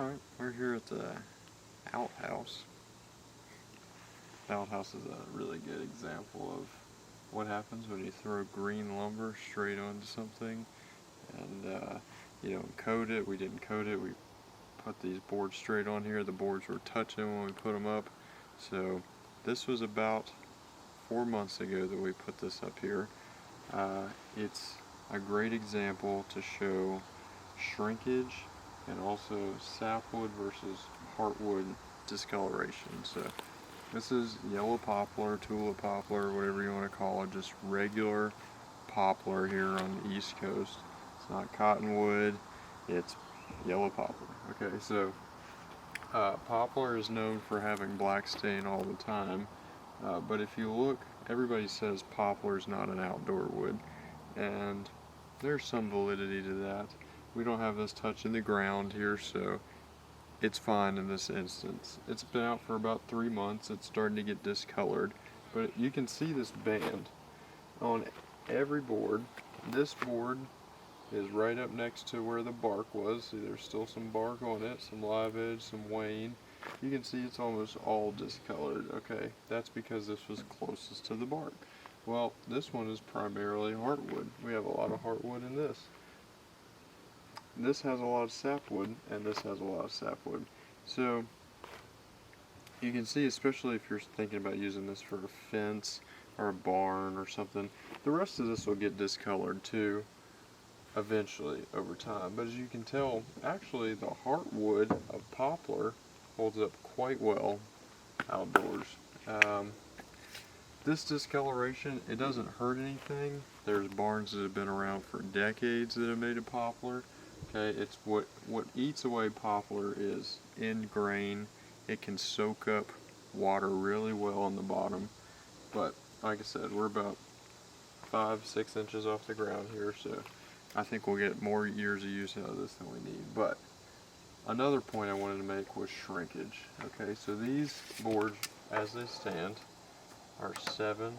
Alright, we're here at the outhouse. The outhouse is a really good example of what happens when you throw green lumber straight onto something and you don't coat it. We didn't coat it. We put these boards straight on here. The boards were touching when we put them up. So this was about 4 months ago that we put this up here. It's a great example to show shrinkage and also sapwood versus heartwood discoloration. So this is yellow poplar, tulip poplar, whatever you want to call it, just regular poplar here on the East Coast. It's not cottonwood, it's yellow poplar. Okay, so poplar is known for having black stain all the time, but if you look, everybody says poplar is not an outdoor wood, and there's some validity to that. We don't have this touching the ground here, so it's fine in this instance. It's been out for about 3 months. It's starting to get discolored, but you can see this band on every board. This board is right up next to where the bark was. See, there's still some bark on it, some live edge, some wane. You can see it's almost all discolored. Okay, that's because this was closest to the bark. Well, this one is primarily heartwood. We have a lot of heartwood in this. This has a lot of sapwood, and this has a lot of sapwood. So you can see, especially if you're thinking about using this for a fence or a barn or something, the rest of this will get discolored too eventually over time. But as you can tell, actually the heartwood of poplar holds up quite well outdoors. This discoloration, it doesn't hurt anything. There's barns that have been around for decades that have made of poplar. Okay, it's what eats away poplar is end grain. It can soak up water really well on the bottom. But like I said, we're about 5-6 inches off the ground here, so I think we'll get more years of use out of this than we need. But another point I wanted to make was shrinkage. Okay, so these boards, as they stand, are 7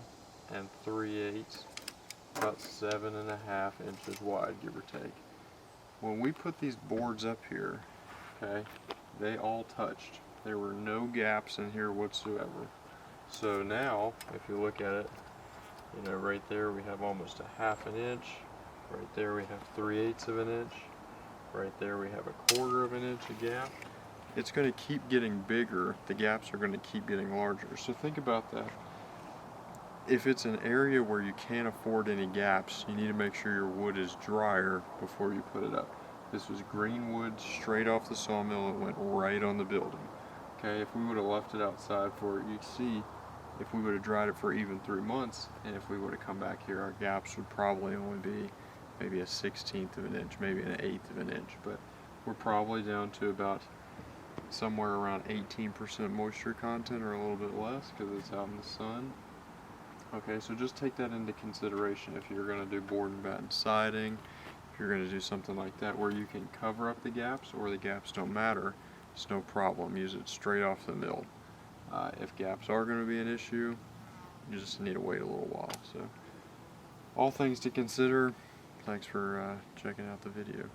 3/8, about 7.5 inches wide, give or take. When we put these boards up here, okay, they all touched. There were no gaps in here whatsoever. So now, if you look at it, you know, right there we have almost 1/2 inch. Right there we have 3/8 of an inch. Right there we have 1/4 of an inch of gap. It's going to keep getting bigger. The gaps are going to keep getting larger. So think about that. If it's an area where you can't afford any gaps, you need to make sure your wood is drier before you put it up. This was green wood straight off the sawmill. It went right on the building. Okay, if we would have left it outside for, you see, if we would have dried it for even 3 months, and if we would have come back here, our gaps would probably only be maybe 1/16 of an inch, maybe 1/8 of an inch, but we're probably down to about somewhere around 18% moisture content or a little bit less because it's out in the sun. Okay, so just take that into consideration if you're going to do board and batten siding, if you're going to do something like that where you can cover up the gaps or the gaps don't matter, it's no problem. Use it straight off the mill. If gaps are going to be an issue, you just need to wait a little while. So, all things to consider. Thanks for checking out the video.